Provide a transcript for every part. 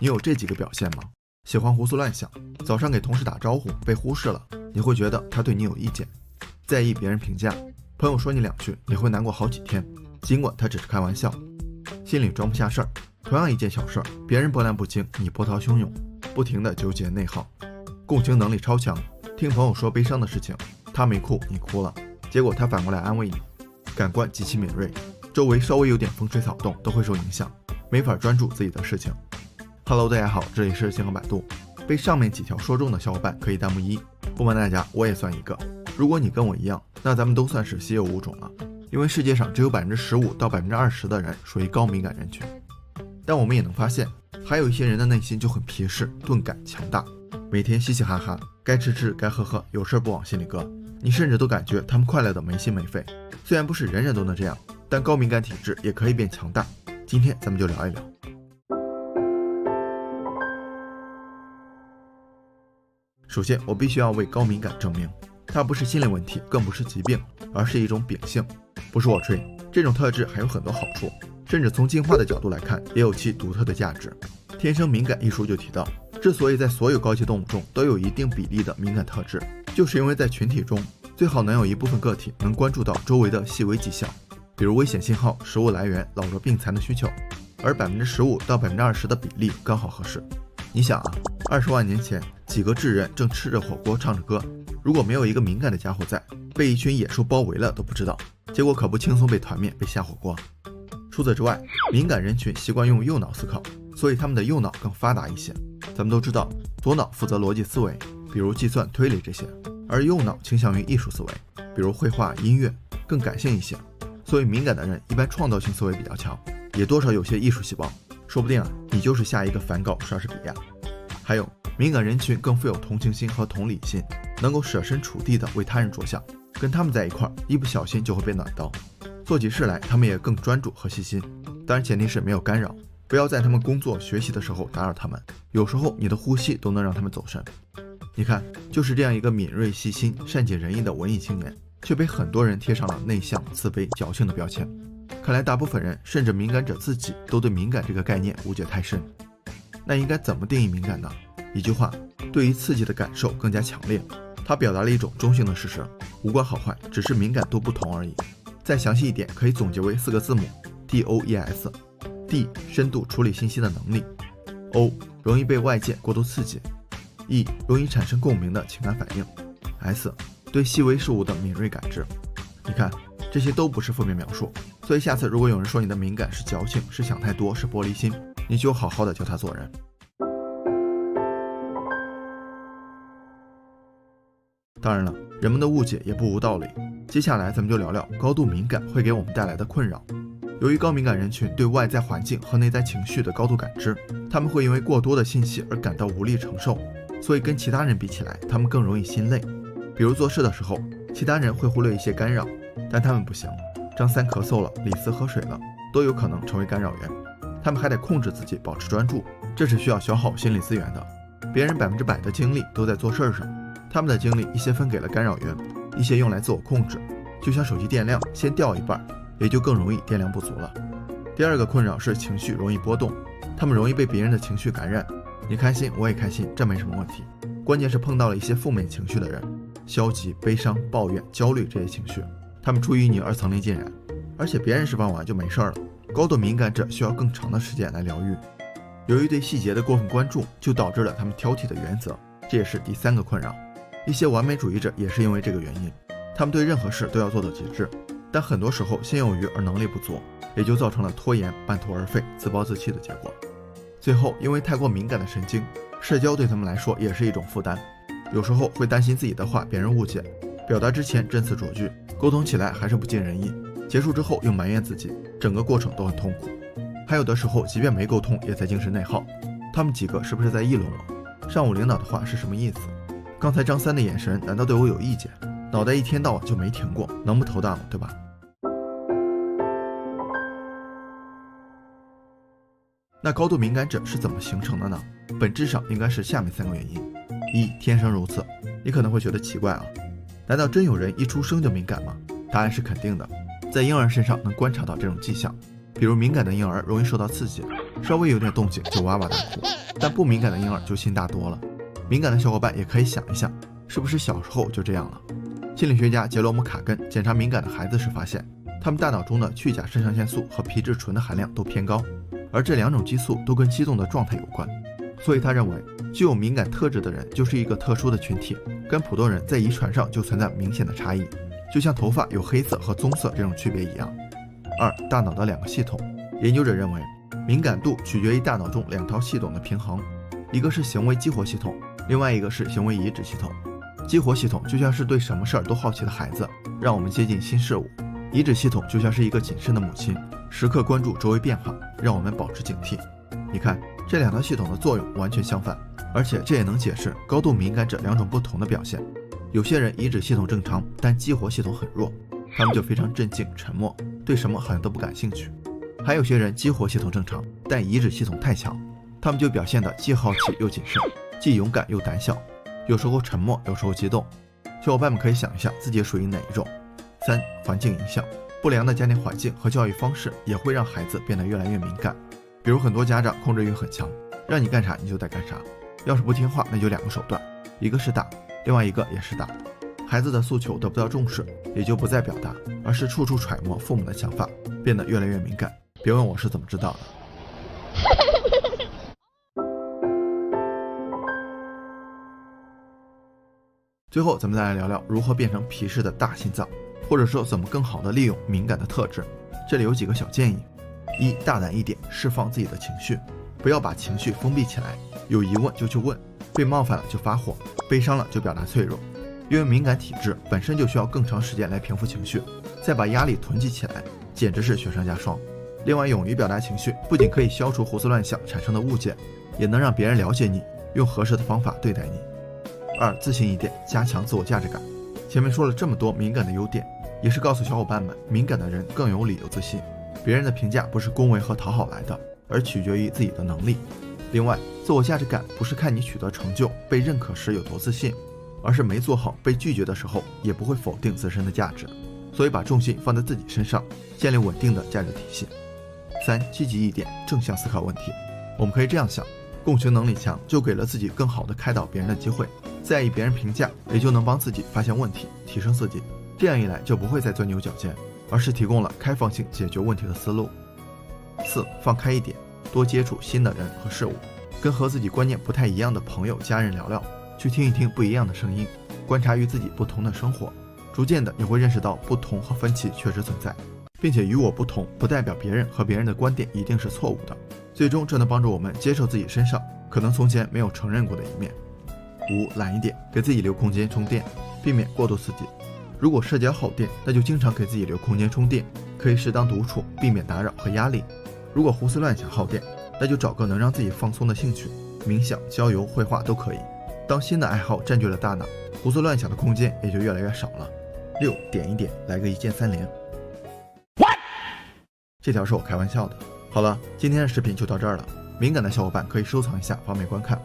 你有这几个表现吗？喜欢胡思乱想，早上给同事打招呼被忽视了，你会觉得他对你有意见；在意别人评价，朋友说你2句，你会难过好几天，尽管他只是开玩笑；心里装不下事儿，同样一件小事，别人波澜不惊，你波涛汹涌，不停地纠结内耗；共情能力超强，听朋友说悲伤的事情，他没哭，你哭了，结果他反过来安慰你；感官极其敏锐，周围稍微有点风吹草动都会受影响，没法专注自己的事情。Hello， 大家好，这里是星河百度。被上面几条说中的小伙伴可以弹幕1，不瞒大家，我也算一个。如果你跟我一样，那咱们都算是稀有物种了，因为世界上只有15%到20%的人属于高敏感人群。但我们也能发现，还有一些人的内心就很皮实，钝感强大，每天嘻嘻哈哈，该吃吃该喝喝，有事不往心里搁，你甚至都感觉他们快乐的没心没肺。虽然不是人人都能这样，但高敏感体质也可以变强大。今天咱们就聊一聊。首先，我必须要为高敏感证明，它不是心理问题，更不是疾病，而是一种秉性。不是我吹，这种特质还有很多好处，甚至从进化的角度来看，也有其独特的价值。天生敏感一书就提到，之所以在所有高级动物中都有一定比例的敏感特质，就是因为在群体中，最好能有一部分个体能关注到周围的细微迹象，比如危险信号、食物来源、老弱病残的需求，而15%到20%的比例刚好合适。你想啊，20万年前几个智人正吃着火锅唱着歌，如果没有一个敏感的家伙在，被一群野兽包围了都不知道，结果可不轻松被团灭被下火锅。除此之外，敏感人群习惯用右脑思考，所以他们的右脑更发达一些。咱们都知道，左脑负责逻辑思维，比如计算推理这些，而右脑倾向于艺术思维，比如绘画音乐，更感性一些。所以敏感的人一般创造性思维比较强，也多少有些艺术细胞，说不定你就是下一个梵高、莎士比亚。还有，敏感人群更富有同情心和同理心，能够设身处地的为他人着想，跟他们在一块儿，一不小心就会被暖到。做起事来，他们也更专注和细心，当然前提是没有干扰，不要在他们工作学习的时候打扰他们，有时候你的呼吸都能让他们走神。你看，就是这样一个敏锐细心、善解人意的文艺青年，却被很多人贴上了内向、自卑、矫情的标签。看来大部分人，甚至敏感者自己，都对敏感这个概念误解太深。那应该怎么定义敏感呢？一句话，对于刺激的感受更加强烈，它表达了一种中性的事实，无关好坏，只是敏感度不同而已。再详细一点，可以总结为4个字母 DOES。D 深度处理信息的能力， O 容易被外界过度刺激， E 容易产生共鸣的情感反应， S 对细微事物的敏锐感知。你看，这些都不是负面描述，所以下次如果有人说你的敏感是矫情、是想太多、是玻璃心，你就好好的教他做人。当然了，人们的误解也不无道理。接下来咱们就聊聊高度敏感会给我们带来的困扰。由于高敏感人群对外在环境和内在情绪的高度感知，他们会因为过多的信息而感到无力承受，所以跟其他人比起来，他们更容易心累。比如做事的时候，其他人会忽略一些干扰，但他们不行。张三咳嗽了，李四喝水了，都有可能成为干扰源。他们还得控制自己，保持专注，这是需要消耗心理资源的。别人100%的精力都在做事上，他们的精力一些分给了干扰源，一些用来自我控制。就像手机电量先掉一半，也就更容易电量不足了。第二个困扰是情绪容易波动，他们容易被别人的情绪感染。你开心我也开心，这没什么问题。关键是碰到了一些负面情绪的人，消极、悲伤、抱怨、焦虑这些情绪，他们出于你而层林尽染，而且别人释放完就没事了。高度敏感者需要更长的时间来疗愈。由于对细节的过分关注，就导致了他们挑剔的原则，这也是第3个困扰。一些完美主义者也是因为这个原因，他们对任何事都要做到极致，但很多时候心有余而能力不足，也就造成了拖延、半途而废、自暴自弃的结果。最后，因为太过敏感的神经，社交对他们来说也是一种负担，有时候会担心自己的话别人误解，表达之前斟词酌句，沟通起来还是不尽人意，结束之后又埋怨自己，整个过程都很痛苦。还有的时候即便没沟通也在精神内耗，他们几个是不是在议论我？上午领导的话是什么意思？刚才张三的眼神难道对我有意见？脑袋一天到晚就没停过，能不头大吗？对吧？那高度敏感者是怎么形成的呢？本质上应该是下面3个原因。1. 天生如此。你可能会觉得奇怪啊，难道真有人一出生就敏感吗？答案是肯定的，在婴儿身上能观察到这种迹象，比如敏感的婴儿容易受到刺激，稍微有点动静就哇哇大哭，但不敏感的婴儿就心大多了。敏感的小伙伴也可以想一想，是不是小时候就这样了？心理学家杰罗姆·卡根检查敏感的孩子时发现，他们大脑中的去甲肾上腺素和皮质醇的含量都偏高，而这两种激素都跟激动的状态有关。所以他认为，具有敏感特质的人就是一个特殊的群体，跟普通人在遗传上就存在明显的差异，就像头发有黑色和棕色这种区别一样。2. 大脑的两个系统。研究者认为，敏感度取决于大脑中两套系统的平衡，一个是行为激活系统，另外一个是行为抑制系统。激活系统就像是对什么事儿都好奇的孩子，让我们接近新事物；抑制系统就像是一个谨慎的母亲，时刻关注周围变化，让我们保持警惕。你看，这两套系统的作用完全相反，而且这也能解释高度敏感者两种不同的表现。有些人抑制系统正常，但激活系统很弱，他们就非常镇静沉默，对什么好像都不感兴趣。还有些人激活系统正常，但抑制系统太强，他们就表现得既好奇又谨慎，既勇敢又胆小，有时候沉默，有时候激动。小伙伴们可以想一下自己属于哪一种。3. 环境影响。不良的家庭环境和教育方式也会让孩子变得越来越敏感。比如很多家长控制欲很强，让你干啥你就得干啥，要是不听话那就两个手段，一个是打，另外一个也是打。孩子的诉求得不到重视，也就不再表达，而是处处揣摩父母的想法，变得越来越敏感。别问我是怎么知道的。最后咱们再来聊聊如何变成皮实的大心脏，或者说怎么更好的利用敏感的特质。这里有几个小建议。1. 大胆一点，释放自己的情绪，不要把情绪封闭起来，有疑问就去问，被冒犯了就发火，悲伤了就表达脆弱。因为敏感体质本身就需要更长时间来平复情绪，再把压力囤积起来，简直是雪上加霜。另外，勇于表达情绪不仅可以消除胡思乱想产生的误解，也能让别人了解你，用合适的方法对待你。2. 自信一点，加强自我价值感。前面说了这么多敏感的优点，也是告诉小伙伴们，敏感的人更有理由自信，别人的评价不是恭维和讨好来的，而取决于自己的能力。另外，自我价值感不是看你取得成就被认可时有多自信，而是没做好被拒绝的时候也不会否定自身的价值，所以把重心放在自己身上，建立稳定的价值体系。3. 积极一点，正向思考问题。我们可以这样想，共情能力强就给了自己更好的开导别人的机会，在意别人评价也就能帮自己发现问题，提升自己，这样一来就不会再钻牛角尖，而是提供了开放性解决问题的思路。4. 放开一点，多接触新的人和事物，跟和自己观念不太一样的朋友家人聊聊，去听一听不一样的声音，观察与自己不同的生活，逐渐的也会认识到不同和分歧确实存在，并且与我不同不代表别人和别人的观点一定是错误的，最终这能帮助我们接受自己身上可能从前没有承认过的一面。5. 懒一点，给自己留空间充电，避免过度刺激。如果社交耗电，那就经常给自己留空间充电，可以适当独处，避免打扰和压力。如果胡思乱想耗电，那就找个能让自己放松的兴趣，冥想、郊游、绘画都可以。当新的爱好占据了大脑，胡思乱想的空间也就越来越少了。6. 点一点，来个一键3连。这条是我开玩笑的。好了，今天的视频就到这儿了。敏感的小伙伴可以收藏一下，方便观看。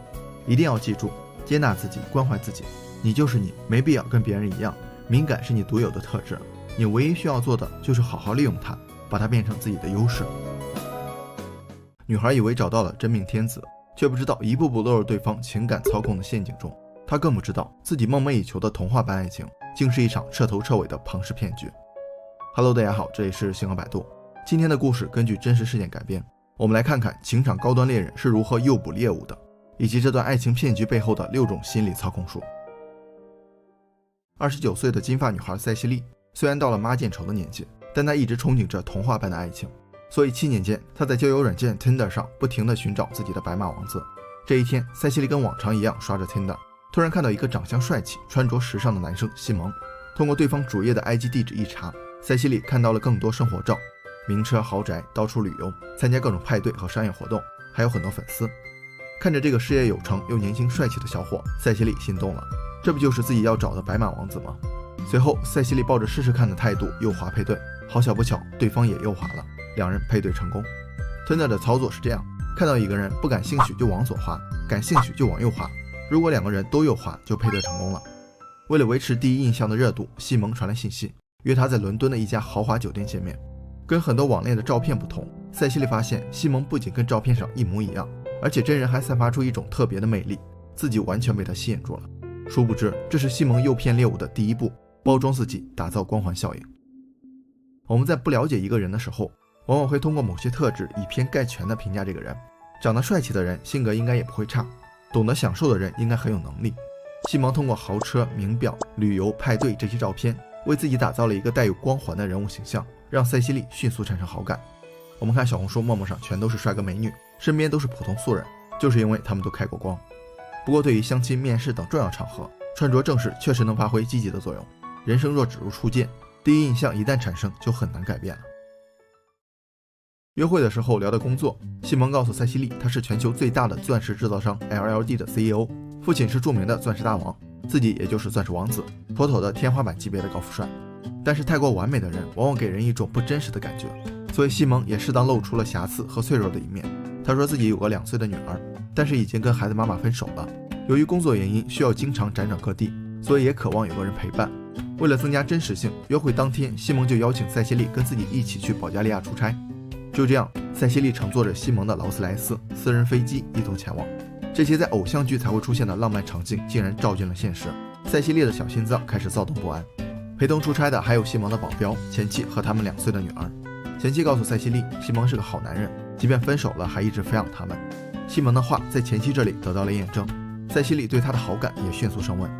一定要记住，接纳自己，关怀自己。你就是你，没必要跟别人一样。敏感是你独有的特质，你唯一需要做的就是好好利用它，把它变成自己的优势。女孩以为找到了真命天子，却不知道一步步落入对方情感操控的陷阱中。她更不知道自己梦寐以求的童话般爱情，竟是一场彻头彻尾的庞氏骗局。Hello， 大家好，这里是星河百度。今天的故事根据真实事件改编，我们来看看情场高端猎人是如何诱捕猎物的，以及这段爱情骗局背后的6种心理操控术。29岁的金发女孩塞西莉，虽然到了妈见愁的年纪，但她一直憧憬着童话般的爱情，所以7年间，她在交友软件 Tinder 上不停地寻找自己的白马王子。这一天，塞西莉跟往常一样刷着 Tinder， 突然看到一个长相帅气、穿着时尚的男生西蒙。通过对方主页的 IG 地址一查，塞西莉看到了更多生活照，名车豪宅，到处旅游，参加各种派对和商业活动，还有很多粉丝。看着这个事业有成又年轻帅气的小伙，塞西莉心动了。这不就是自己要找的白马王子吗？随后，塞西莉抱着试试看的态度右滑配对，好巧不巧，对方也右滑了，两人配对成功。Tinder 的操作是这样：看到一个人不感兴趣就往左滑，感兴趣就往右滑，如果2个人都右滑，就配对成功了。为了维持第一印象的热度，西蒙传来信息，约他在伦敦的一家豪华酒店见面。跟很多网恋的照片不同，塞西莉发现西蒙不仅跟照片上一模一样，而且真人还散发出一种特别的魅力，自己完全被他吸引住了。殊不知，这是西蒙诱骗猎物的第一步，包装自己，打造光环效应。我们在不了解一个人的时候，往往会通过某些特质以偏概全地评价这个人。长得帅气的人性格应该也不会差，懂得享受的人应该很有能力。西蒙通过豪车、名表、旅游、派对这些照片，为自己打造了一个带有光环的人物形象，让塞西莉迅速产生好感。我们看小红书、陌陌上全都是帅哥美女，身边都是普通素人，就是因为他们都开过光。不过对于相亲、面试等重要场合，穿着正式确实能发挥积极的作用。人生若只如初见，第一印象一旦产生就很难改变了。约会的时候聊的工作，西蒙告诉塞西莉他是全球最大的钻石制造商 LLD 的 CEO， 父亲是著名的钻石大王，自己也就是钻石王子，妥妥的天花板级别的高富帅。但是太过完美的人往往给人一种不真实的感觉，所以西蒙也适当露出了瑕疵和脆弱的一面。他说自己有个2岁的女儿，但是已经跟孩子妈妈分手了，由于工作原因需要经常辗转各地，所以也渴望有个人陪伴。为了增加真实性，约会当天西蒙就邀请塞西莉跟自己一起去保加利亚出差。就这样，塞西莉乘坐着西蒙的劳斯莱斯私人飞机一同前往。这些在偶像剧才会出现的浪漫场景竟然照进了现实，塞西莉的小心脏开始躁动不安。陪同出差的还有西蒙的保镖、前妻和他们2岁的女儿。前妻告诉塞西莉，西蒙是个好男人，即便分手了还一直抚养他们。西蒙的话在前妻这里得到了验证，塞西莉对他的好感也迅速升温。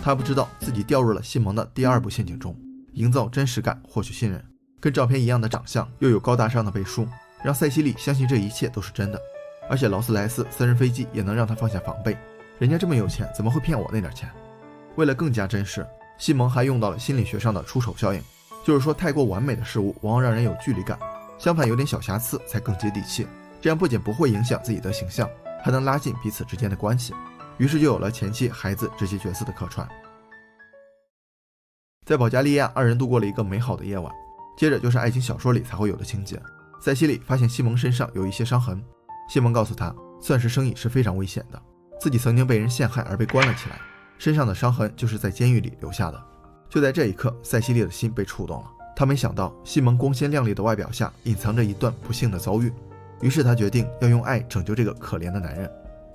他不知道自己掉入了西蒙的第2步陷阱中，营造真实感，获取信任。跟照片一样的长相，又有高大上的背书，让塞西莉相信这一切都是真的。而且劳斯莱斯私人飞机也能让他放下防备，人家这么有钱，怎么会骗我那点钱？为了更加真实，西蒙还用到了心理学上的出手效应，就是说太过完美的事物往往让人有距离感，相反有点小瑕疵才更接地气。这样不仅不会影响自己的形象，还能拉近彼此之间的关系。于是就有了前妻、孩子这些角色的客串。在保加利亚，2人度过了一个美好的夜晚。接着就是爱情小说里才会有的情节。塞西莉发现西蒙身上有一些伤痕，西蒙告诉他，钻石生意是非常危险的，自己曾经被人陷害而被关了起来，身上的伤痕就是在监狱里留下的。就在这一刻，塞西莉的心被触动了。她没想到西蒙光鲜亮丽的外表下隐藏着一段不幸的遭遇，于是她决定要用爱拯救这个可怜的男人。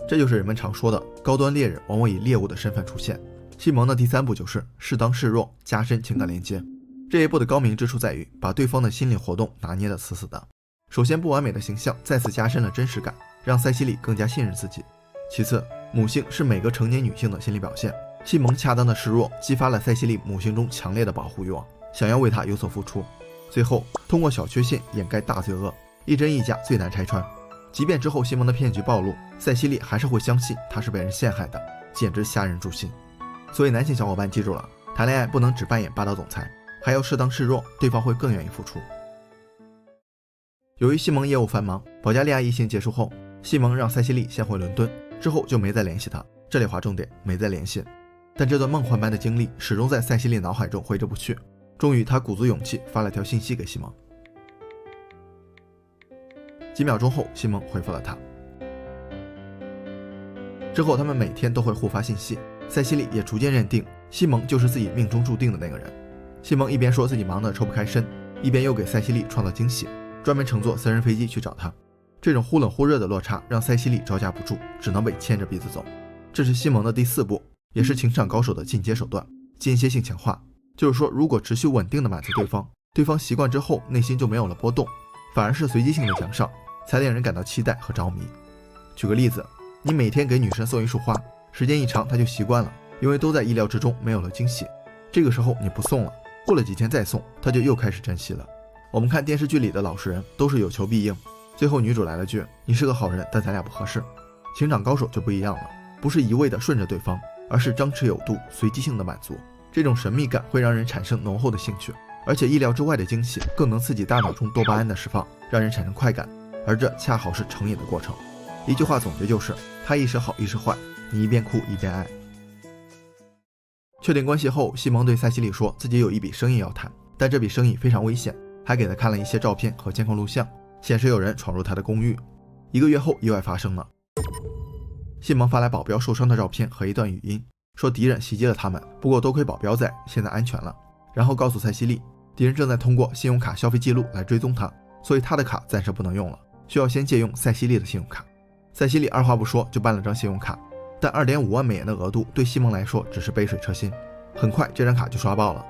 这就是人们常说的，高端猎人往往以猎物的身份出现。西蒙的第3步就是适当示弱，加深情感连接。这一步的高明之处在于把对方的心理活动拿捏得死死的。首先，不完美的形象再次加深了真实感，让塞西莉更加信任自己。其次，母性是每个成年女性的心理表现。西蒙恰当的示弱，激发了塞西莉母性中强烈的保护欲望，想要为她有所付出。最后，通过小缺陷掩盖大罪恶，一真一假最难拆穿。即便之后西蒙的骗局暴露，塞西莉还是会相信他是被人陷害的，简直吓人诛心。所以男性小伙伴记住了，谈恋爱不能只扮演霸道总裁，还要适当示弱，对方会更愿意付出。由于西蒙业务繁忙，保加利亚一行结束后，西蒙让塞西莉先回伦敦，之后就没再联系他。这里划重点，没再联系。但这段梦幻般的经历始终在塞西莉脑海中挥之不去。终于，他鼓足勇气发了条信息给西蒙。几秒钟后，西蒙回复了他。之后，他们每天都会互发信息。塞西莉也逐渐认定西蒙就是自己命中注定的那个人。西蒙一边说自己忙得抽不开身，一边又给塞西莉创造惊喜，专门乘坐私人飞机去找她。这种忽冷忽热的落差让塞西莉招架不住，只能被牵着鼻子走。这是西蒙的第4步，也是情场高手的进阶手段——间歇性强化。就是说，如果持续稳定的满足对方，对方习惯之后内心就没有了波动，反而是随机性的奖赏才令人感到期待和着迷。举个例子，你每天给女生送一束花，时间一长她就习惯了，因为都在意料之中，没有了惊喜。这个时候你不送了，过了几天再送，她就又开始珍惜了。我们看电视剧里的老实人都是有求必应，最后女主来了句你是个好人，但咱俩不合适。情场高手就不一样了，不是一味的顺着对方，而是张弛有度，随机性的满足。这种神秘感会让人产生浓厚的兴趣，而且意料之外的惊喜更能刺激大脑中多巴胺的释放，让人产生快感，而这恰好是成瘾的过程。一句话总结就是，他一时好一时坏，你一边哭一边爱。确定关系后，西蒙对塞西莉说自己有一笔生意要谈，但这笔生意非常危险，还给他看了一些照片和监控录像，显示有人闯入他的公寓。1个月后，意外发生了。西蒙发来保镖受伤的照片和一段语音，说敌人袭击了他们，不过多亏保镖在，现在安全了。然后告诉塞西莉，敌人正在通过信用卡消费记录来追踪他，所以他的卡暂时不能用了，需要先借用塞西莉的信用卡。塞西莉二话不说就办了张信用卡，但2.5万美元的额度对西蒙来说只是杯水车薪。很快这张卡就刷爆了。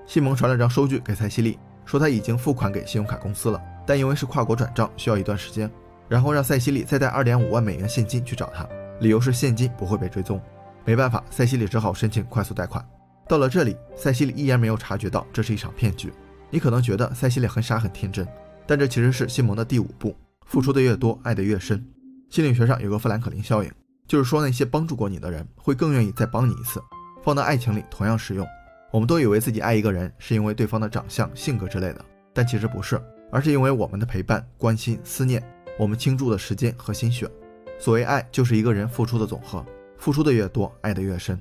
西蒙传了张收据给塞西莉，说他已经付款给信用卡公司了，但因为是跨国转账需要一段时间，然后让塞西莉再带2.5万美元现金去找他，理由是现金不会被追踪。没办法，塞西莉只好申请快速贷款。到了这里，塞西莉依然没有察觉到这是一场骗局。你可能觉得塞西莉很傻很天真，但这其实是西蒙的第5步，付出的越多，爱得越深。心理学上有个富兰克林效应，就是说那些帮助过你的人会更愿意再帮你一次，放到爱情里同样适用。我们都以为自己爱一个人是因为对方的长相、性格之类的，但其实不是，而是因为我们的陪伴、关心、思念，我们倾注的时间和心血。所谓爱，就是一个人付出的总和，付出的越多，爱得越深。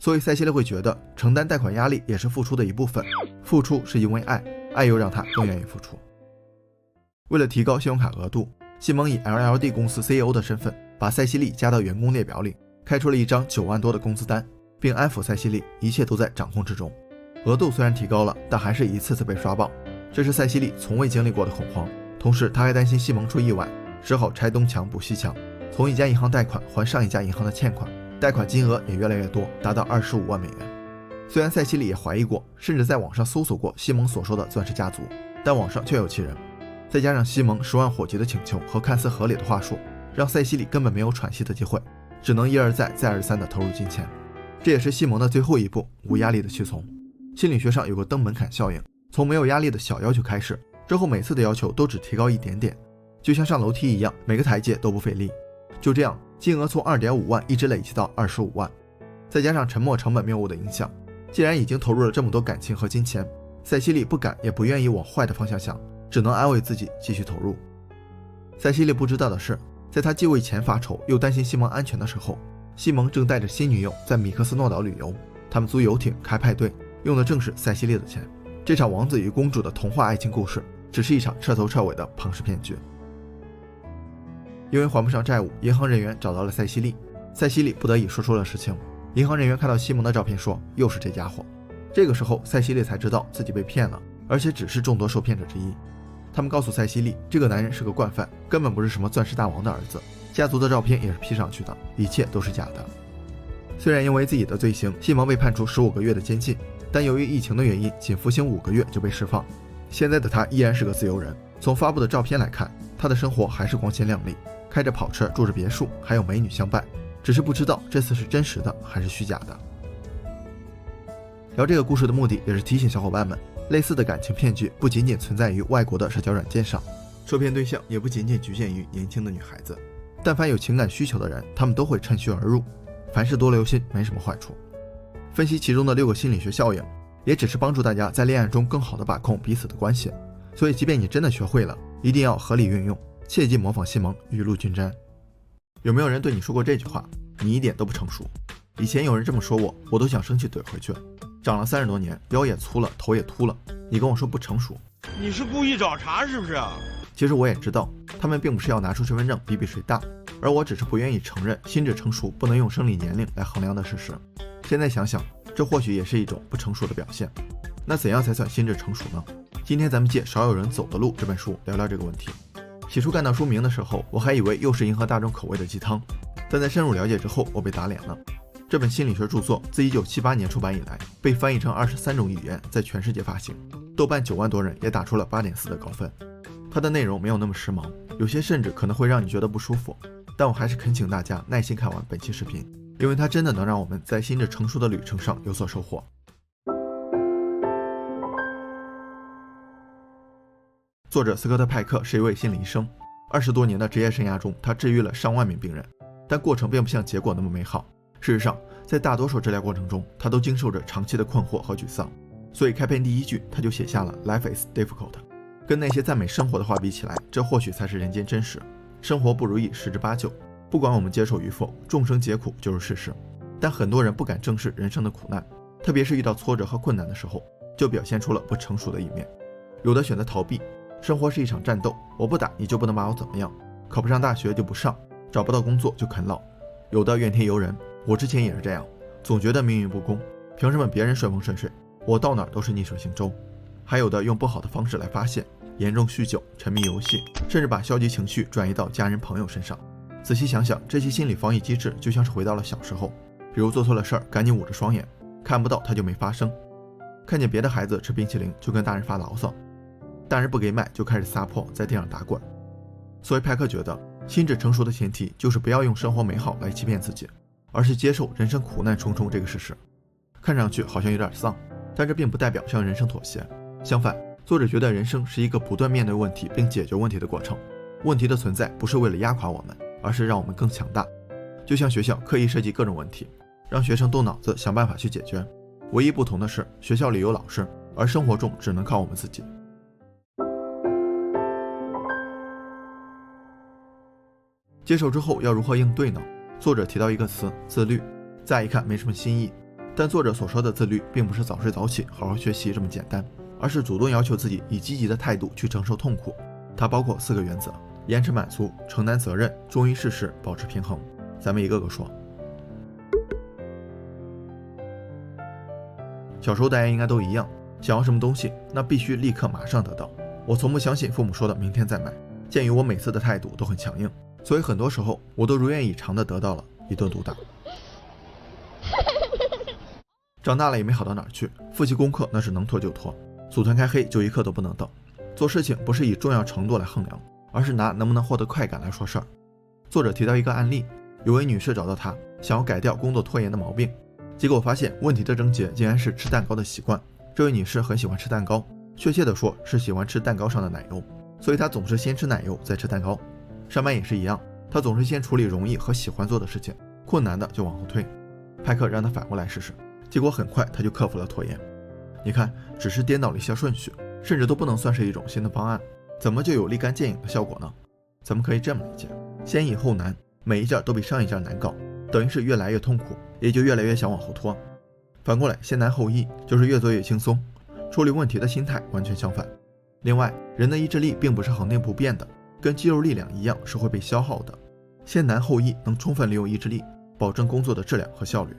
所以塞西莉会觉得承担贷款压力也是付出的一部分，付出是因为爱，爱又让他更愿意付出。为了提高信用卡额度，西蒙以 LLD 公司 CEO 的身份把塞西莉加到员工列表里，开出了一张9万多的工资单，并安抚塞西莉一切都在掌控之中。额度虽然提高了，但还是一次次被刷爆，这是塞西莉从未经历过的恐慌。同时他还担心西蒙出意外，只好拆东墙补西墙，从一家银行贷款还上一家银行的欠款，贷款金额也越来越多，达到25万美元。虽然塞西莉也怀疑过，甚至在网上搜索过西蒙所说的钻石家族，但网上确有其人。再加上西蒙10万火急的请求和看似合理的话术，让塞西莉根本没有喘息的机会，只能一而再再而三地投入金钱。这也是西蒙的最后一步，无压力的屈从。心理学上有个登门槛效应，从没有压力的小要求开始，之后每次的要求都只提高一点点，就像上楼梯一样，每个台阶都不费力。就这样，金额从 2.5 万一直累积到25万。再加上沉没成本谬误的影响，既然已经投入了这么多感情和金钱，塞西莉不敢也不愿意往坏的方向想，只能安慰自己继续投入。塞西莉不知道的是，在他既为钱发愁又担心西蒙安全的时候，西蒙正带着新女友在米克斯诺岛旅游，他们租游艇开派对，用的正是塞西莉的钱。这场王子与公主的童话爱情故事只是一场彻头彻尾的庞氏骗局。因为还不上债务，银行人员找到了塞西莉，塞西莉不得已说出了实情。银行人员看到西蒙的照片说，又是这家伙。这个时候塞西莉才知道自己被骗了，而且只是众多受骗者之一。他们告诉塞西莉，这个男人是个惯犯，根本不是什么钻石大王的儿子，家族的照片也是 P 上去的，一切都是假的。虽然因为自己的罪行，西蒙被判处15个月的监禁，但由于疫情的原因，仅服刑5个月就被释放。现在的他依然是个自由人，从发布的照片来看，他的生活还是光鲜亮丽，开着跑车，住着别墅，还有美女相伴，只是不知道这次是真实的还是虚假的。聊这个故事的目的也是提醒小伙伴们，类似的感情骗局不仅仅存在于外国的社交软件上，受骗对象也不仅仅局限于年轻的女孩子，但凡有情感需求的人，他们都会趁虚而入，凡事多留心，没什么坏处。分析其中的6个心理学效应，也只是帮助大家在恋爱中更好地把控彼此的关系，所以即便你真的学会了，一定要合理运用，切忌模仿西蒙雨露均沾。有没有人对你说过这句话？你一点都不成熟。以前有人这么说我都想生气怼回去。长了30多年，腰也粗了，头也秃了，你跟我说不成熟，你是故意找茬是不是啊？其实我也知道，他们并不是要拿出身份证比比谁大，而我只是不愿意承认心智成熟不能用生理年龄来衡量的事实。现在想想，这或许也是一种不成熟的表现。那怎样才算心智成熟呢？今天咱们借《少有人走的路》这本书聊聊这个问题。起初看到书名的时候，我还以为又是迎合大众口味的鸡汤，但在深入了解之后，我被打脸了。这本心理学著作自1978年出版以来，被翻译成23种语言，在全世界发行，豆瓣9万多人也打出了8.4的高分。它的内容没有那么时髦，有些甚至可能会让你觉得不舒服，但我还是恳请大家耐心看完本期视频，因为它真的能让我们在心智成熟的旅程上有所收获。作者斯科特·派克是一位心理医生，20多年的职业生涯中，他治愈了上万名病人，但过程并不像结果那么美好。事实上，在大多数治疗过程中，他都经受着长期的困惑和沮丧，所以开篇第一句他就写下了 Life is difficult。 跟那些赞美生活的话比起来，这或许才是人间真实。生活不如意十之八九，不管我们接受与否，众生皆苦就是事实。但很多人不敢正视人生的苦难，特别是遇到挫折和困难的时候，就表现出了不成熟的一面。有的选择逃避，生活是一场战斗，我不打你就不能把我怎么样，考不上大学就不上，找不到工作就啃老。有的怨天尤人，我之前也是这样，总觉得命运不公，凭什么别人顺风顺水，我到哪儿都是逆水行舟。还有的用不好的方式来发泄，严重酗酒、沉迷游戏，甚至把消极情绪转移到家人朋友身上。仔细想想，这些心理防御机制就像是回到了小时候，比如做错了事儿，赶紧捂着双眼，看不到它就没发生；看见别的孩子吃冰淇淋，就跟大人发牢骚，大人不给买就开始撒泼，在地上打滚。所以派克觉得，心智成熟的前提就是不要用生活美好来欺骗自己，而是接受人生苦难重重这个事实。看上去好像有点丧，但这并不代表向人生妥协。相反，作者觉得人生是一个不断面对问题并解决问题的过程。问题的存在不是为了压垮我们，而是让我们更强大。就像学校刻意设计各种问题，让学生动脑子想办法去解决。唯一不同的是，学校里有老师，而生活中只能靠我们自己。接受之后要如何应对呢？作者提到一个词，自律。乍一看没什么新意，但作者所说的自律并不是早睡早起好好学习这么简单，而是主动要求自己以积极的态度去承受痛苦。它包括4个原则：延迟满足、承担责任、忠于事实、保持平衡。咱们一个个说。小时候大家应该都一样，想要什么东西那必须立刻马上得到。我从不相信父母说的明天再买，鉴于我每次的态度都很强硬，所以很多时候我都如愿以偿的得到了一顿毒打。长大了也没好到哪儿去，复习功课那是能拖就拖，组团开黑就一刻都不能等。做事情不是以重要程度来衡量，而是拿能不能获得快感来说事儿。作者提到一个案例，有位女士找到他，想要改掉工作拖延的毛病，结果发现问题的症结竟然是吃蛋糕的习惯。这位女士很喜欢吃蛋糕，确切的说是喜欢吃蛋糕上的奶油，所以她总是先吃奶油再吃蛋糕。上班也是一样，她总是先处理容易和喜欢做的事情，困难的就往后推。派克让她反过来试试，结果很快她就克服了拖延。你看，只是颠倒了一下顺序，甚至都不能算是一种新的方案，怎么就有立竿见影的效果呢？咱们可以这么理解，先易后难，每一件都比上一件难搞，等于是越来越痛苦，也就越来越想往后拖。反过来，先难后易，就是越做越轻松，处理问题的心态完全相反。另外，人的意志力并不是恒定不变的，跟肌肉力量一样是会被消耗的。先难后易能充分利用意志力，保证工作的质量和效率。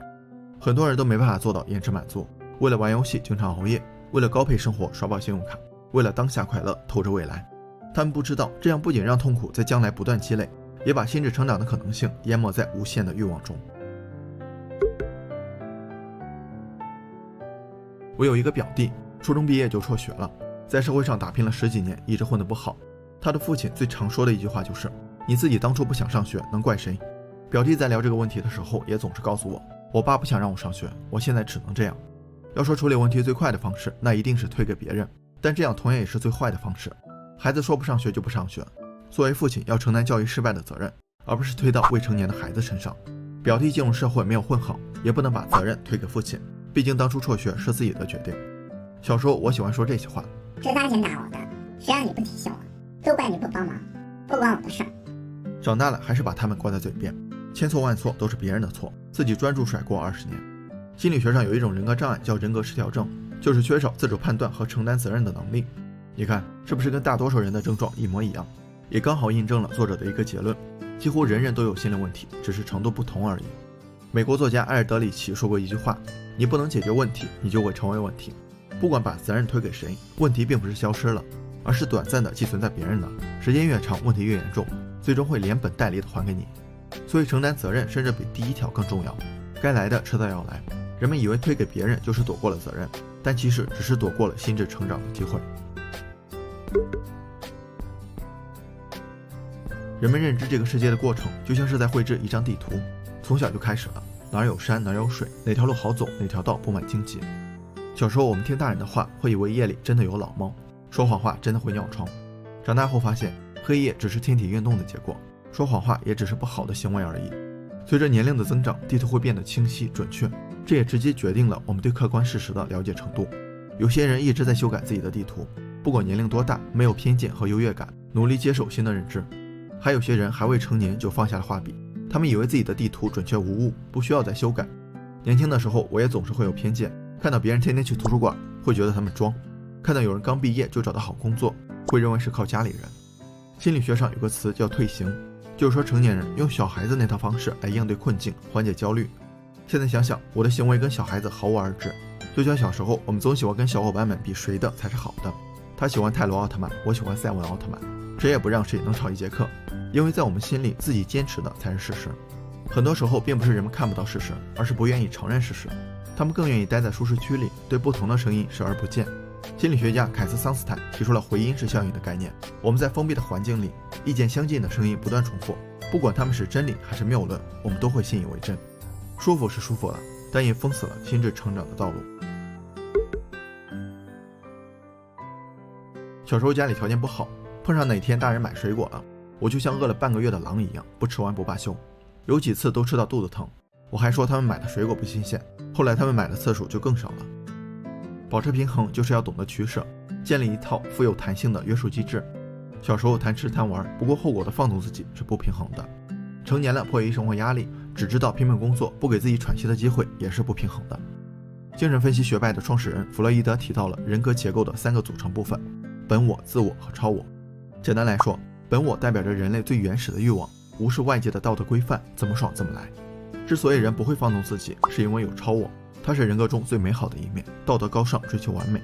很多人都没办法做到延迟满足，为了玩游戏经常熬夜，为了高配生活刷爆信用卡，为了当下快乐透着未来。他们不知道，这样不仅让痛苦在将来不断积累，也把心智成长的可能性淹没在无限的欲望中。我有一个表弟，初中毕业就辍学了，在社会上打拼了10几年，一直混得不好。他的父亲最常说的一句话就是：你自己当初不想上学，能怪谁？表弟在聊这个问题的时候，也总是告诉我爸不想让我上学，我现在只能这样。要说处理问题最快的方式，那一定是推给别人，但这样同样也是最坏的方式。孩子说不上学就不上学，作为父亲要承担教育失败的责任，而不是推到未成年的孩子身上。表弟进入社会没有混好，也不能把责任推给父亲，毕竟当初辍学是自己的决定。小时候我喜欢说这些话：这大钱打我的，谁让你不体恤我，都怪你不帮忙，不关我的事儿。长大了还是把他们挂在嘴边，千错万错都是别人的错，自己专注甩锅20年。心理学上有一种人格障碍叫人格失调症，就是缺少自主判断和承担责任的能力。你看是不是跟大多数人的症状一模一样？也刚好印证了作者的一个结论，几乎人人都有心理问题，只是程度不同而已。美国作家埃尔德里奇说过一句话：你不能解决问题，你就会成为问题。不管把责任推给谁，问题并不是消失了，而是短暂的寄存在别人那，时间越长问题越严重，最终会连本带利的还给你。所以承担责任甚至比第一条更重要，该来的迟早要来。人们以为推给别人就是躲过了责任，但其实只是躲过了心智成长的机会。人们认知这个世界的过程就像是在绘制一张地图，从小就开始了，哪儿有山哪儿有水，哪条路好走哪条道布满荆棘。小时候我们听大人的话，会以为夜里真的有老猫，说谎话真的会尿床。长大后发现黑夜只是天体运动的结果，说谎话也只是不好的行为而已。随着年龄的增长，地图会变得清晰准确，这也直接决定了我们对客观事实的了解程度。有些人一直在修改自己的地图，不管年龄多大，没有偏见和优越感，努力接受新的认知。还有些人还未成年就放下了画笔，他们以为自己的地图准确无误，不需要再修改。年轻的时候我也总是会有偏见，看到别人天天去图书馆，会觉得他们装；看到有人刚毕业就找到好工作，会认为是靠家里人。心理学上有个词叫退行，就是说成年人用小孩子那套方式来应对困境，缓解焦虑。现在想想，我的行为跟小孩子毫无二致。就像小时候我们总喜欢跟小伙伴们比谁的才是好的，他喜欢泰罗奥特曼，我喜欢赛文奥特曼，谁也不让谁能吵一节课，因为在我们心里，自己坚持的才是事实。很多时候并不是人们看不到事实，而是不愿意承认事实，他们更愿意待在舒适区里，对不同的声音视而不见。心理学家凯斯桑斯坦提出了回音式效应的概念，我们在封闭的环境里，意见相近的声音不断重复，不管他们是真理还是谬论，我们都会信以为真。舒服是舒服了，但也封死了心智成长的道路。小时候家里条件不好，碰上哪天大人买水果了，我就像饿了半个月的狼一样，不吃完不罢休。有几次都吃到肚子疼，我还说他们买的水果不新鲜，后来他们买的次数就更少了。保持平衡就是要懂得取舍，建立一套富有弹性的约束机制。小时候贪吃贪玩，不顾后果的放纵自己是不平衡的；成年了迫于生活压力，只知道拼命工作，不给自己喘息的机会也是不平衡的。精神分析学派的创始人弗洛伊德提到了人格结构的3个组成部分：本我、自我和超我。简单来说，本我代表着人类最原始的欲望，无视外界的道德规范，怎么爽怎么来。之所以人不会放纵自己，是因为有超我，它是人格中最美好的一面，道德高尚，追求完美。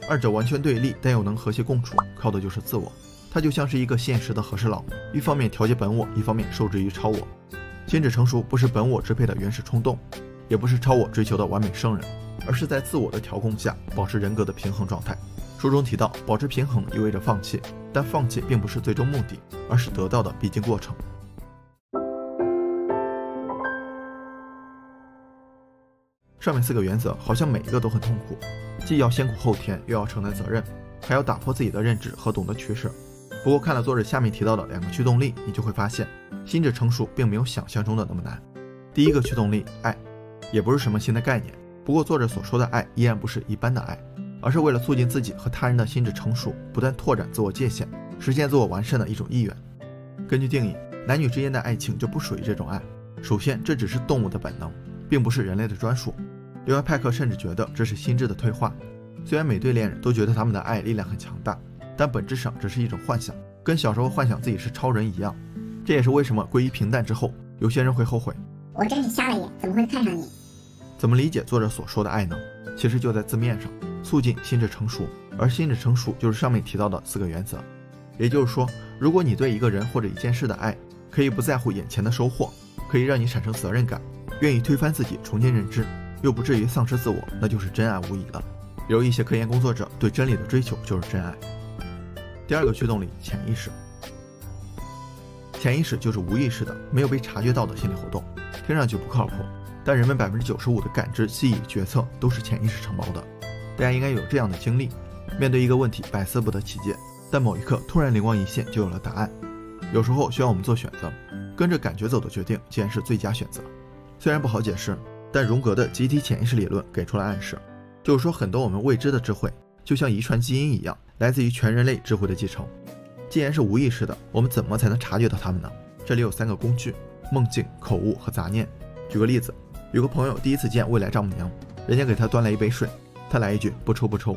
二者完全对立，但又能和谐共处，靠的就是自我。它就像是一个现实的和事佬，一方面调节本我，一方面受制于超我。心智成熟不是本我支配的原始冲动，也不是超我追求的完美圣人，而是在自我的调控下保持人格的平衡状态。书中提到，保持平衡意味着放弃，但放弃并不是最终目的，而是得到的必经过程。上面4个原则好像每一个都很痛苦，既要先苦后甜，又要承担责任，还要打破自己的认知和懂得取舍。不过看了作者下面提到的2个驱动力，你就会发现心智成熟并没有想象中的那么难。第一个驱动力，爱，也不是什么新的概念，不过作者所说的爱依然不是一般的爱，而是为了促进自己和他人的心智成熟，不断拓展自我界限，实现自我完善的一种意愿。根据定义，男女之间的爱情就不属于这种爱。首先，这只是动物的本能，并不是人类的专属。刘爱派克甚至觉得这是心智的退化。虽然每对恋人都觉得他们的爱力量很强大，但本质上只是一种幻想，跟小时候幻想自己是超人一样。这也是为什么归于平淡之后，有些人会后悔，我真是瞎了眼，怎么会看上你？怎么理解作者所说的爱呢？其实就在字面上，促进心智成熟，而心智成熟就是上面提到的4个原则。也就是说，如果你对一个人或者一件事的爱，可以不在乎眼前的收获，可以让你产生责任感，愿意推翻自己，重建认知，又不至于丧失自我，那就是真爱无疑了。有一些科研工作者对真理的追求就是真爱。第2个驱动力，潜意识。潜意识就是无意识的、没有被察觉到的心理活动，听上去不靠谱，但人们95%的感知、记忆、决策都是潜意识承包的。大家应该有这样的经历，面对一个问题百思不得其解，但某一刻突然灵光一现，就有了答案。有时候需要我们做选择，跟着感觉走的决定竟然是最佳选择。虽然不好解释，但荣格的集体潜意识理论给出了暗示，就是说很多我们未知的智慧，就像遗传基因一样，来自于全人类智慧的继承。既然是无意识的，我们怎么才能察觉到它们呢？这里有3个工具：梦境、口误和杂念。举个例子，有个朋友第一次见未来丈母娘，人家给他端来一杯水，他来一句不抽不抽，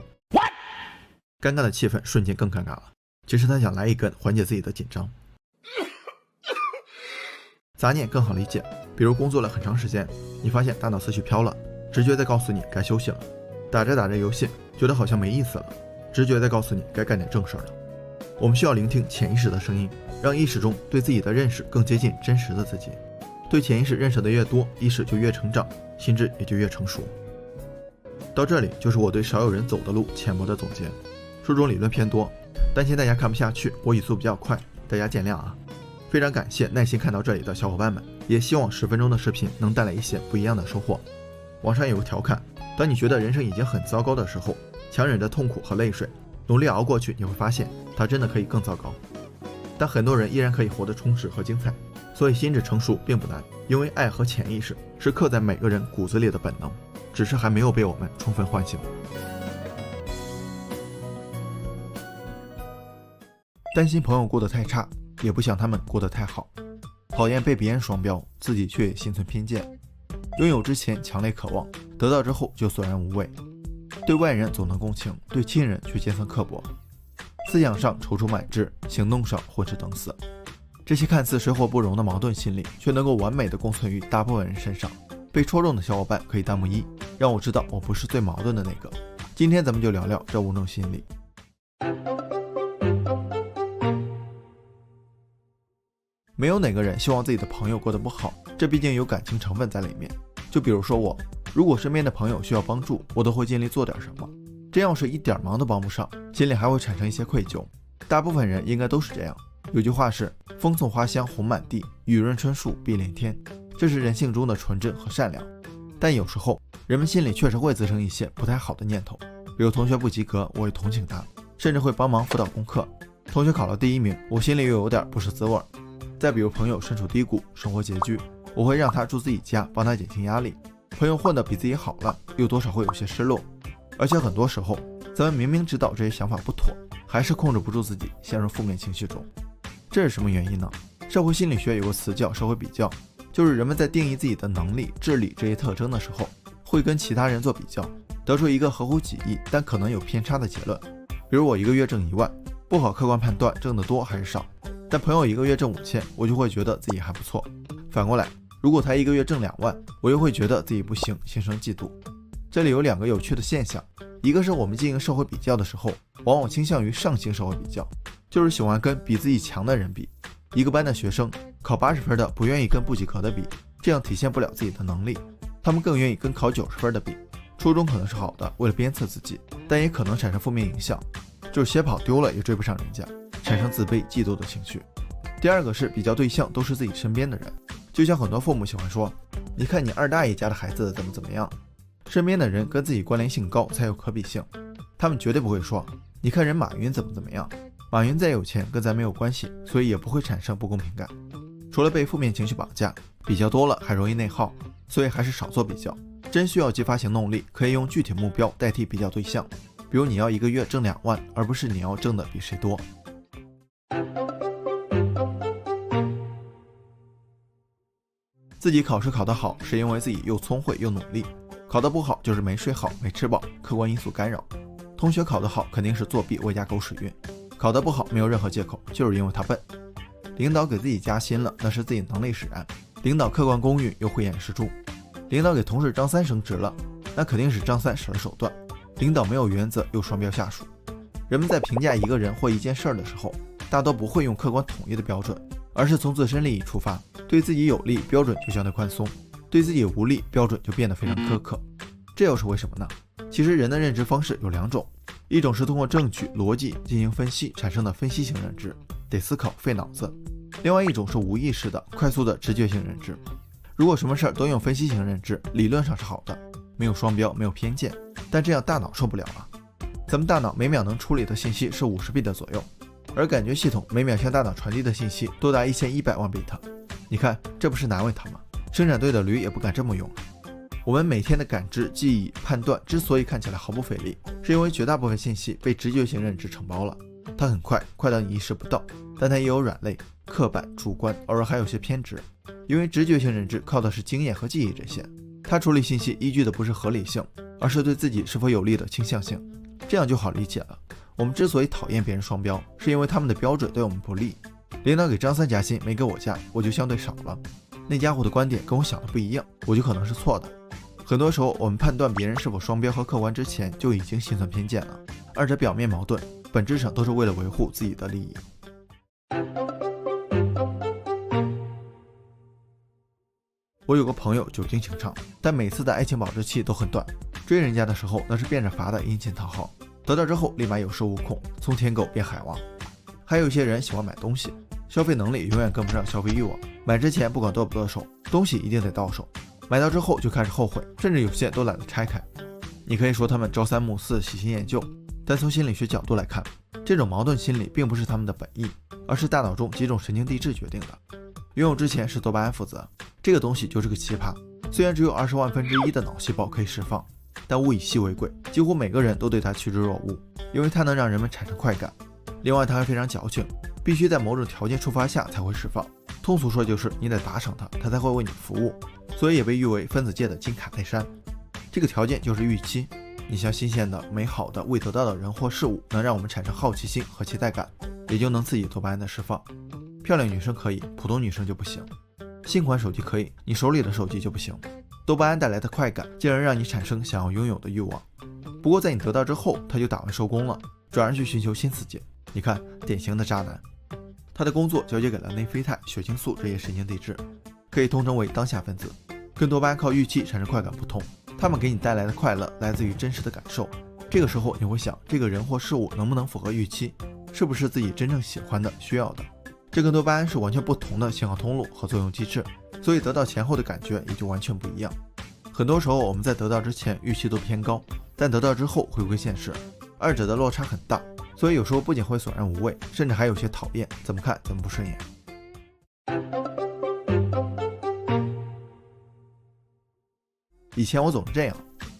尴尬的气氛瞬间更尴尬了。其实他想来一根缓解自己的紧张。杂念更好理解，比如工作了很长时间，你发现大脑思绪飘了，直觉在告诉你该休息了；打着打着游戏，觉得好像没意思了，直觉在告诉你该干点正事了。我们需要聆听潜意识的声音，让意识中对自己的认识更接近真实的自己。对潜意识认识的越多，意识就越成长，心智也就越成熟。到这里就是我对少有人走的路浅薄的总结。书中理论偏多，担心大家看不下去，我语速比较快，大家见谅啊。非常感谢耐心看到这里的小伙伴们，也希望10分钟的视频能带来一些不一样的收获。网上有个调侃，当你觉得人生已经很糟糕的时候，强忍着痛苦和泪水，努力熬过去，你会发现它真的可以更糟糕。但很多人依然可以活得充实和精彩，所以心智成熟并不难，因为爱和潜意识是刻在每个人骨子里的本能，只是还没有被我们充分唤醒。担心朋友过得太差，也不想他们过得太好，讨厌被别人双标，自己却也心存偏见，拥有之前强烈渴望，得到之后就索然无味，对外人总能共情，对亲人却尖酸刻薄，思想上踌躇满志，行动上混吃等死。这些看似水火不容的矛盾心理，却能够完美的共存于大部分人身上。被戳中的小伙伴可以弹幕1，让我知道我不是最矛盾的那个。今天咱们就聊聊这5种心理。没有哪个人希望自己的朋友过得不好，这毕竟有感情成分在里面。就比如说我，如果身边的朋友需要帮助，我都会尽力做点什么。真要是一点忙都帮不上，心里还会产生一些愧疚。大部分人应该都是这样。有句话是风送花香红满地，雨润春树碧连天，这是人性中的纯真和善良。但有时候人们心里确实会滋生一些不太好的念头，比如同学不及格，我会同情他，甚至会帮忙辅导功课。同学考了第1名，我心里又有点不是滋味。再比如朋友身处低谷，生活拮据，我会让他住自己家，帮他减轻压力。朋友混得比自己好了，又多少会有些失落。而且很多时候咱们明明知道这些想法不妥，还是控制不住自己，陷入负面情绪中。这是什么原因呢？社会心理学有个词叫社会比较，就是人们在定义自己的能力、智力这些特征的时候，会跟其他人做比较，得出一个合乎己意但可能有偏差的结论。比如我1个月挣1万，不好客观判断挣得多还是少，但朋友1个月挣5000，我就会觉得自己还不错。反过来，如果他1个月挣2万，我又会觉得自己不行，心生嫉妒。这里有2个有趣的现象，一个是我们进行社会比较的时候，往往倾向于上行社会比较，就是喜欢跟比自己强的人比。一个班的学生考80分的不愿意跟不及格的比，这样体现不了自己的能力，他们更愿意跟考90分的比。初衷可能是好的，为了鞭策自己，但也可能产生负面影响，就是鞋跑丢了也追不上人家，产生自卑嫉妒的情绪。第2个是比较对象都是自己身边的人，就像很多父母喜欢说，你看你二大爷家的孩子怎么样，身边的人跟自己关联性高才有可比性。他们绝对不会说，你看人马云怎么样，马云再有钱跟咱没有关系，所以也不会产生不公平感。除了被负面情绪绑架，比较多了还容易内耗，所以还是少做比较。真需要激发行动力，可以用具体目标代替比较对象，比如你要1个月挣2万，而不是你要挣的比谁多。自己考试考得好，是因为自己又聪慧又努力；考得不好，就是没睡好、没吃饱，客观因素干扰。同学考得好，肯定是作弊外加狗屎运；考得不好，没有任何借口，就是因为他笨。领导给自己加薪了，那是自己能力使然；领导客观公允又慧眼识珠。领导给同事张三升职了，那肯定是张三使了手段；领导没有原则又双标下属。人们在评价一个人或一件事的时候，大都不会用客观统一的标准，而是从自身利益出发，对自己有利标准就相对宽松，对自己无利标准就变得非常苛刻。这又是为什么呢？其实人的认知方式有2种，一种是通过证据逻辑进行分析产生的分析型认知，得思考费脑子；另外一种是无意识的快速的直觉性认知。如果什么事儿都用分析型认知，理论上是好的，没有双标，没有偏见，但这样大脑受不了啊。咱们大脑每秒能处理的信息是50 bit 左右，而感觉系统每秒向大脑传递的信息多达1100万 bit。你看，这不是难为他吗？生产队的驴也不敢这么用。我们每天的感知、记忆、判断之所以看起来毫不费力，是因为绝大部分信息被直觉性认知承包了。它很快，快到你意识不到，但它也有软肋、刻板、主观，偶尔还有些偏执。因为直觉性认知靠的是经验和记忆这些，它处理信息依据的不是合理性，而是对自己是否有利的倾向性。这样就好理解了。我们之所以讨厌别人双标，是因为他们的标准对我们不利。领导给张三加薪没给我加，我就相对少了。那家伙的观点跟我想的不一样，我就可能是错的。很多时候我们判断别人是否双标和客观之前，就已经心存偏见了。二者表面矛盾，本质上都是为了维护自己的利益。我有个朋友久经情场，但每次的爱情保质期都很短。追人家的时候那是变着法的殷勤讨好，得到之后立马有恃无恐，从舔狗变海王。还有一些人喜欢买东西，消费能力永远跟不上消费欲望，买之前不管得不得手，东西一定得到手，买到之后就开始后悔，甚至有些都懒得拆开。你可以说他们朝三暮四，喜新厌旧，但从心理学角度来看，这种矛盾心理并不是他们的本意，而是大脑中几种神经递质决定的。拥有之前是多巴胺负责，这个东西就是个奇葩，虽然只有20万分之一的脑细胞可以释放，但物以稀为贵，几乎每个人都对它趋之若鹜，因为它能让人们产生快感。另外它还非常矫情，必须在某种条件触发下才会释放，通俗说就是你得打赏它，它才会为你服务，所以也被誉为分子界的金卡戴珊。这个条件就是预期，你像新鲜的、美好的、未得到的人或事物，能让我们产生好奇心和期待感，也就能刺激多巴胺的释放。漂亮女生可以，普通女生就不行。新款手机可以，你手里的手机就不行。多巴胺带来的快感，进而让你产生想要拥有的欲望。不过在你得到之后，它就打完收工了，转而去寻求新刺激。你看，典型的渣男。他的工作交接给了内啡肽、血清素这些神经递质，可以统称为当下分子。跟多巴胺靠预期产生快感不同，他们给你带来的快乐来自于真实的感受。这个时候你会想，这个人或事物能不能符合预期，是不是自己真正喜欢的、需要的？这跟多巴胺是完全不同的信号通路和作用机制，所以得到前后的感觉也就完全不一样。很多时候我们在得到之前预期都偏高，但得到之后回归现实，二者的落差很大，所以有时候不仅会索然无味，甚至还有些讨厌，怎么看怎么不顺眼。以前我总是这样，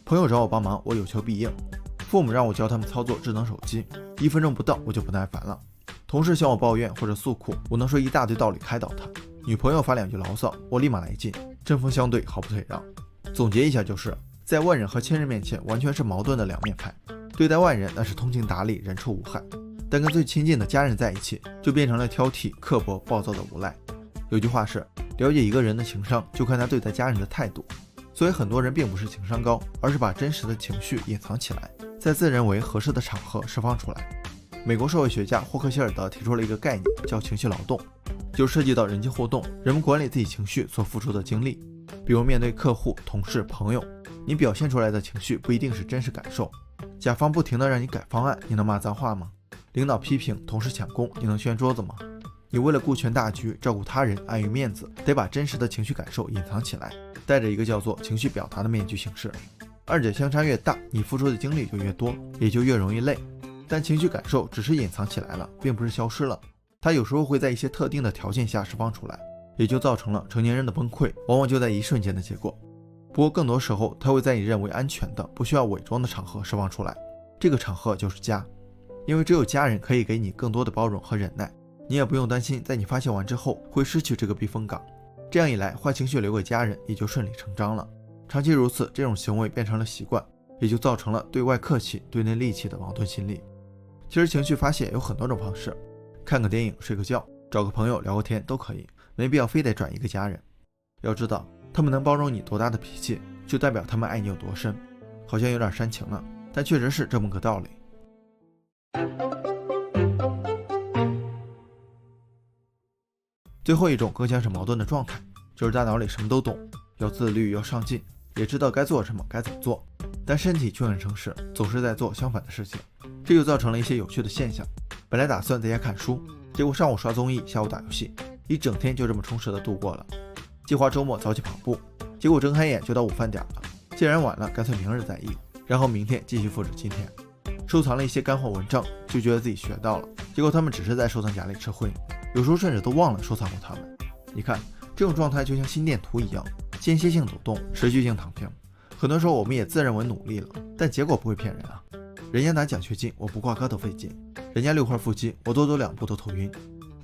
朋友找我帮忙，我有求必应；父母让我教他们操作智能手机，1分钟不到我就不耐烦了；同事向我抱怨或者诉苦，我能说一大堆道理开导他；女朋友发2句牢骚，我立马来劲，针锋相对，毫不退让。总结一下，就是在外人和亲人面前完全是矛盾的两面派。对待外人那是通情达理、人畜无害，但跟最亲近的家人在一起，就变成了挑剔、刻薄、暴躁的无赖。有句话是，了解一个人的情商，就看他对待家人的态度。所以很多人并不是情商高，而是把真实的情绪隐藏起来，在自认为合适的场合释放出来。美国社会学家霍克希尔德提出了一个概念，叫情绪劳动，就涉及到人际互动，人们管理自己情绪所付出的精力。比如面对客户、同事、朋友，你表现出来的情绪不一定是真实感受。甲方不停地让你改方案，你能骂脏话吗？领导批评，同事抢功，你能掀桌子吗？你为了顾全大局，照顾他人，碍于面子，得把真实的情绪感受隐藏起来，戴着一个叫做情绪表达的面具行事。二者相差越大，你付出的精力就越多，也就越容易累。但情绪感受只是隐藏起来了，并不是消失了，它有时候会在一些特定的条件下释放出来，也就造成了成年人的崩溃，往往就在一瞬间的结果。不过更多时候，它会在你认为安全的、不需要伪装的场合释放出来，这个场合就是家。因为只有家人可以给你更多的包容和忍耐，你也不用担心在你发泄完之后会失去这个避风港。这样一来，坏情绪留给家人也就顺理成章了。长期如此，这种行为变成了习惯，也就造成了对外客气、对内戾气的矛盾心理。其实情绪发泄有很多种方式，看个电影、睡个觉、找个朋友聊个天都可以，没必要非得转一个家人。要知道，他们能包容你多大的脾气，就代表他们爱你有多深。好像有点煽情了，但确实是这么个道理。最后一种更像是矛盾的状态，就是大脑里什么都懂，要自律，要上进，也知道该做什么，该怎么做，但身体却很诚实，总是在做相反的事情。这就造成了一些有趣的现象。本来打算在家看书，结果上午刷综艺，下午打游戏，一整天就这么充实的度过了。计划周末早起跑步，结果睁开眼就到午饭点了。既然晚了，干脆明日再议，然后明天继续复制今天。收藏了一些干货文章，就觉得自己学到了，结果他们只是在收藏夹里吃灰，有时候甚至都忘了收藏过它们。你看，这种状态就像心电图一样，间歇性抖动，持续性躺平。很多时候我们也自认为努力了，但结果不会骗人啊。人家拿奖学金，我不挂科都费劲；人家6块腹肌，我多走2步都头晕。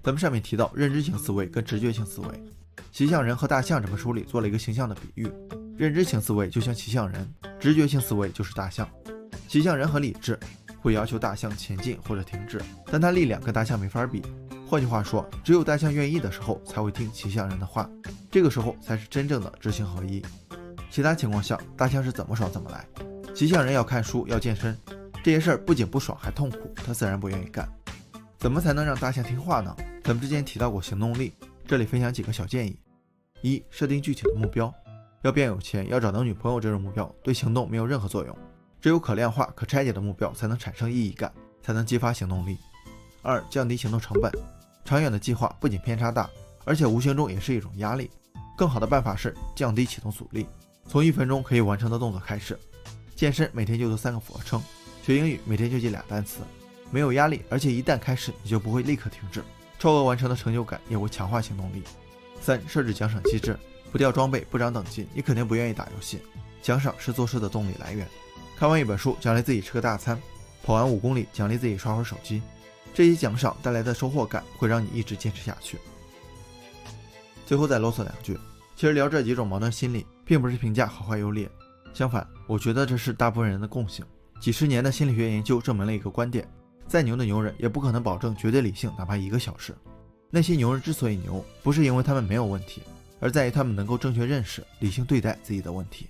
咱们上面提到认知型思维跟直觉性思维，骑象人和大象这本书里做了一个形象的比喻，认知型思维就像骑象人，直觉性思维就是大象。骑象人和理智会要求大象前进或者停止，但它力量跟大象没法比。换句话说，只有大象愿意的时候才会听骑象人的话，这个时候才是真正的知行合一。其他情况下，大象是怎么爽怎么来，骑象人要看书要健身，这些事儿不仅不爽还痛苦，他自然不愿意干。怎么才能让大象听话呢？咱们之前提到过行动力，这里分享几个小建议。1. 设定具体的目标，要变有钱，要找到女朋友这种目标对行动没有任何作用，只有可量化可拆解的目标才能产生意义感，才能激发行动力。2. 降低行动成本，长远的计划不仅偏差大，而且无形中也是一种压力。更好的办法是降低启动阻力，从1分钟可以完成的动作开始。健身每天就做3个俯卧撑，学英语每天就记2单词，没有压力，而且一旦开始你就不会立刻停止，超额完成的成就感也会强化行动力。3. 设置奖赏机制，不掉装备不涨等级，你肯定不愿意打游戏，奖赏是做事的动力来源。看完一本书奖励自己吃个大餐，跑完5公里奖励自己刷会儿手机，这些奖赏带来的收获感会让你一直坚持下去。最后再啰嗦2句，其实聊这几种矛盾心理并不是评价好坏优劣，相反，我觉得这是大部分人的共性。几十年的心理学研究证明了一个观点，再牛的牛人也不可能保证绝对理性哪怕1个小时。那些牛人之所以牛，不是因为他们没有问题，而在于他们能够正确认识、理性对待自己的问题。